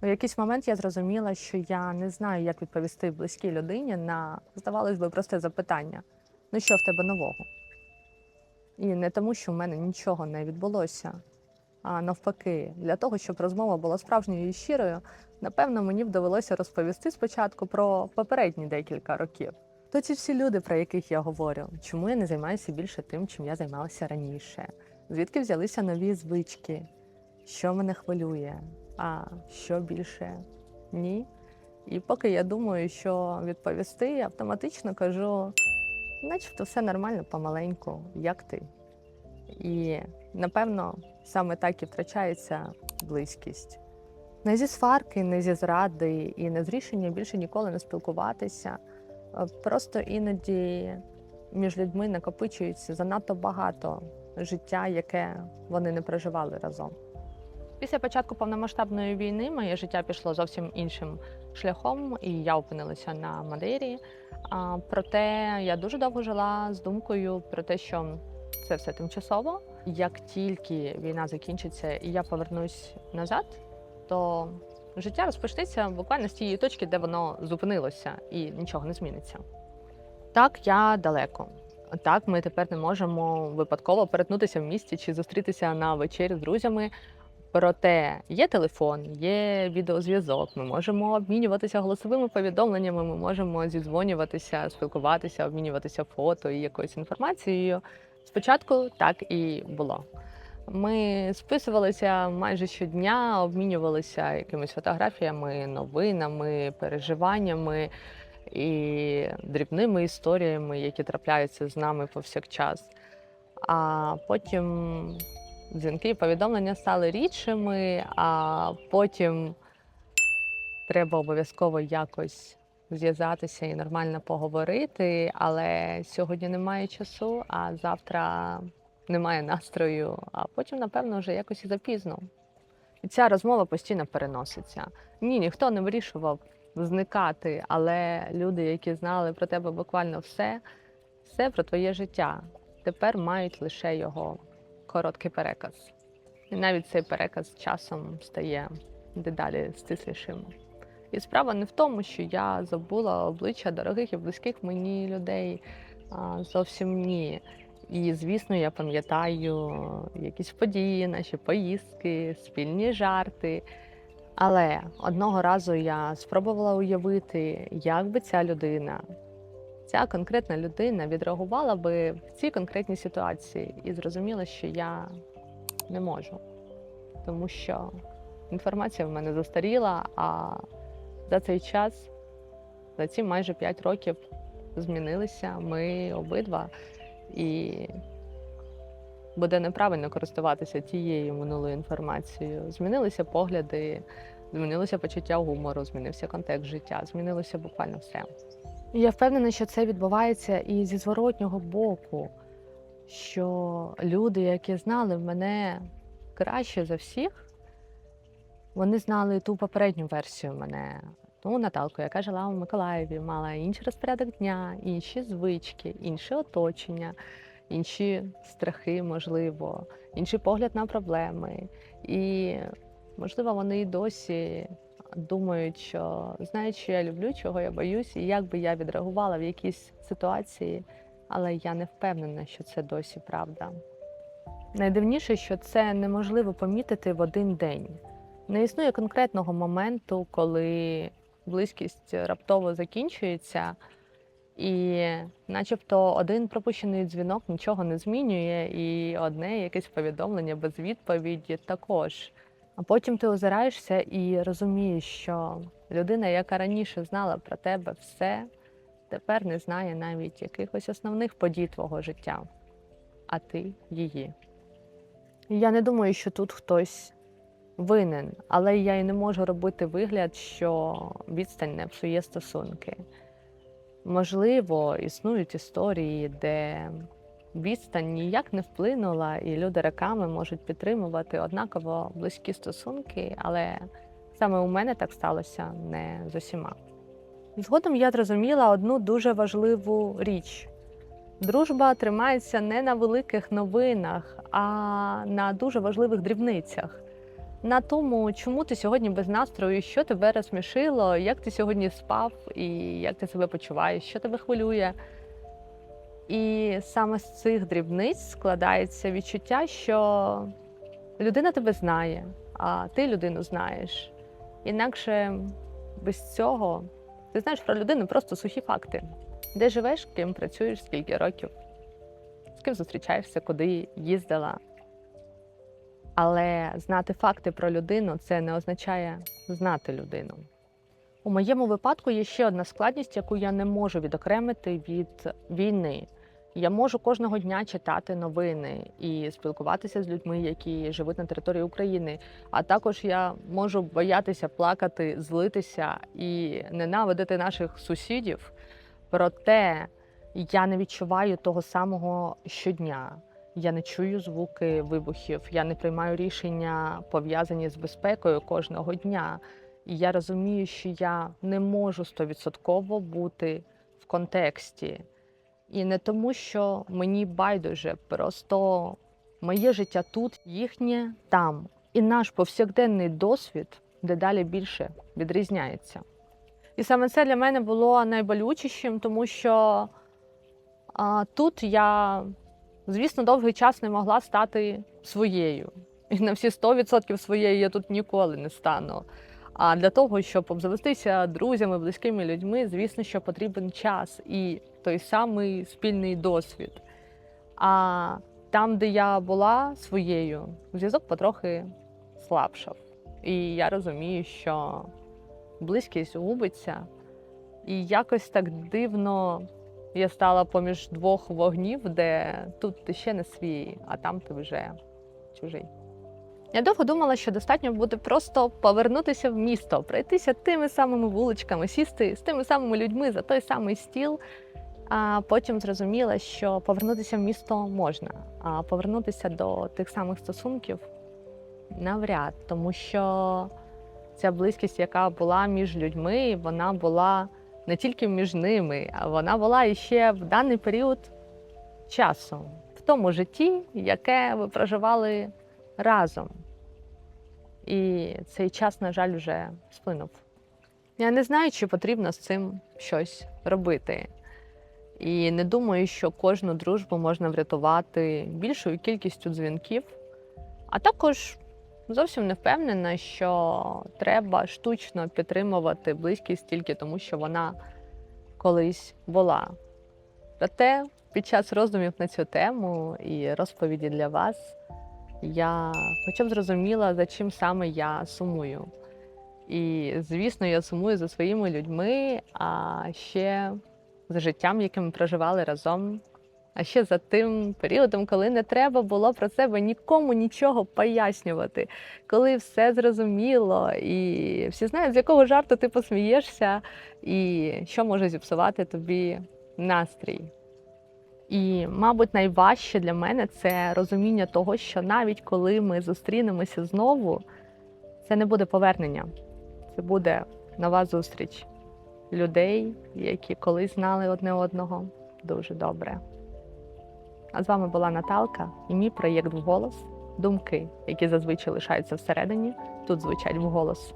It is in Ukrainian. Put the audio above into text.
У якийсь момент я зрозуміла, що я не знаю, як відповісти близькій людині на, здавалось би, просте запитання: ну що в тебе нового? І не тому, що в мене нічого не відбулося, а навпаки, для того, щоб розмова була справжньою і щирою, напевно, мені б довелося розповісти спочатку про попередні декілька років. То ці всі люди, про яких я говорю, чому я не займаюся більше тим, чим я займалася раніше, звідки взялися нові звички, що мене хвилює, а що більше ні. І поки я думаю, що відповісти, я автоматично кажу, начебто все нормально помаленьку, як ти. І, напевно, саме так і втрачається близькість. Не зі сварки, не зі зради і не з рішення більше ніколи не спілкуватися. Просто іноді між людьми накопичується занадто багато життя, яке вони не проживали разом. Після початку повномасштабної війни моє життя пішло зовсім іншим шляхом, і я опинилася на Мадейрі. Проте я дуже довго жила з думкою про те, що це все тимчасово. Як тільки війна закінчиться і я повернусь назад, то життя розпочнеться буквально з тієї точки, де воно зупинилося, і нічого не зміниться. Так, я далеко. Так, ми тепер не можемо випадково перетнутися в місті чи зустрітися на вечері з друзями. Проте є телефон, є відеозв'язок, ми можемо обмінюватися голосовими повідомленнями, ми можемо зідзвонюватися, спілкуватися, обмінюватися фото і якоюсь інформацією. Спочатку так і було. Ми списувалися майже щодня, обмінювалися якимись фотографіями, новинами, переживаннями і дрібними історіями, які трапляються з нами повсякчас. А потім дзвінки і повідомлення стали рідшими, а потім треба обов'язково якось зв'язатися і нормально поговорити, але сьогодні немає часу, а завтра немає настрою, а потім, напевно, вже якось і запізно. І ця розмова постійно переноситься. Ні, ніхто не вирішував зникати, але люди, які знали про тебе буквально все про твоє життя, тепер мають лише його короткий переказ. І навіть цей переказ часом стає дедалі стислішим. І справа не в тому, що я забула обличчя дорогих і близьких мені людей. Зовсім ні. І, звісно, я пам'ятаю якісь події, наші поїздки, спільні жарти. Але одного разу я спробувала уявити, як би ця конкретна людина відреагувала би в цій конкретній ситуації. І зрозуміла, що я не можу. Тому що інформація в мене застаріла, а за цей час, за ці майже 5 років змінилися ми обидва. І буде неправильно користуватися тією минулою інформацією. Змінилися погляди, змінилося почуття гумору, змінився контекст життя, змінилося буквально все. І я впевнена, що це відбувається і зі зворотнього боку, що люди, які знали мене краще за всіх, вони знали ту попередню версію мене, ту Наталку, яка жила у Миколаєві, мала інший розпорядок дня, інші звички, інше оточення, інші страхи, можливо, інший погляд на проблеми. І, можливо, вони і досі думають, що знають, що я люблю, чого я боюсь, і як би я відреагувала в якійсь ситуації, але я не впевнена, що це досі правда. Найдивніше, що це неможливо помітити в один день. Не існує конкретного моменту, коли близькість раптово закінчується, і начебто один пропущений дзвінок нічого не змінює, і одне якесь повідомлення без відповіді також. А потім ти озираєшся і розумієш, що людина, яка раніше знала про тебе все, тепер не знає навіть якихось основних подій твого життя, а ти її. І я не думаю, що тут хтось винен, але я й не можу робити вигляд, що відстань не псує стосунки. Можливо, існують історії, де відстань ніяк не вплинула, і люди роками можуть підтримувати однаково близькі стосунки, але саме у мене так сталося не з усіма. Згодом я зрозуміла одну дуже важливу річ. Дружба тримається не на великих новинах, а на дуже важливих дрібницях. на тому, чому ти сьогодні без настрою, що тебе розсмішило, як ти сьогодні спав і як ти себе почуваєш, що тебе хвилює. І саме з цих дрібниць складається відчуття, що людина тебе знає, а ти людину знаєш. Інакше без цього ти знаєш про людину просто сухі факти. Де живеш, ким працюєш, скільки років, з ким зустрічаєшся, куди їздила. Але знати факти про людину – це не означає знати людину. У моєму випадку є ще одна складність, яку я не можу відокремити від війни. Я можу кожного дня читати новини і спілкуватися з людьми, які живуть на території України. А також я можу боятися плакати, злитися і ненавидити наших сусідів. Проте я не відчуваю того самого щодня. Я не чую звуки вибухів, я не приймаю рішення, пов'язані з безпекою кожного дня. І я розумію, що я не можу 100% бути в контексті. І не тому, що мені байдуже, просто моє життя тут, їхнє там. І наш повсякденний досвід дедалі більше відрізняється. І саме це для мене було найболючішим, тому що тут я, звісно, довгий час не могла стати своєю. І на всі 100% своєю я тут ніколи не стану. А для того, щоб обзавестися друзями, близькими людьми, звісно, що потрібен час і той самий спільний досвід. А там, де я була своєю, зв'язок потрохи слабшав. І я розумію, що близькість губиться. І якось так дивно я стала поміж двох вогнів, де тут ти ще не свій, а там ти вже чужий. Я довго думала, що достатньо буде просто повернутися в місто, пройтися тими самими вуличками, сісти з тими самими людьми за той самий стіл. А потім зрозуміла, що повернутися в місто можна, а повернутися до тих самих стосунків навряд, тому що ця близькість, яка була між людьми, вона була не тільки між ними, а вона була іще в даний період часу, в тому житті, яке ви проживали разом. І цей час, на жаль, вже сплинув. Я не знаю, чи потрібно з цим щось робити. І не думаю, що кожну дружбу можна врятувати більшою кількістю дзвінків. А також зовсім не впевнена, що треба штучно підтримувати близькість тільки тому, що вона колись була. Проте під час роздумів на цю тему і розповіді для вас я хоча б зрозуміла, за чим саме я сумую. І, звісно, я сумую за своїми людьми, а ще за життям, яке ми проживали разом, а ще за тим періодом, коли не треба було про себе нікому нічого пояснювати, коли все зрозуміло, і всі знають, з якого жарту ти посмієшся, і що може зіпсувати тобі настрій. І, мабуть, найважче для мене – це розуміння того, що навіть коли ми зустрінемося знову, це не буде повернення, це буде нова зустріч людей, які колись знали одне одного дуже добре. А з вами була Наталка і мій проєкт «Вголос». Думки, які зазвичай лишаються всередині, тут звучать вголос.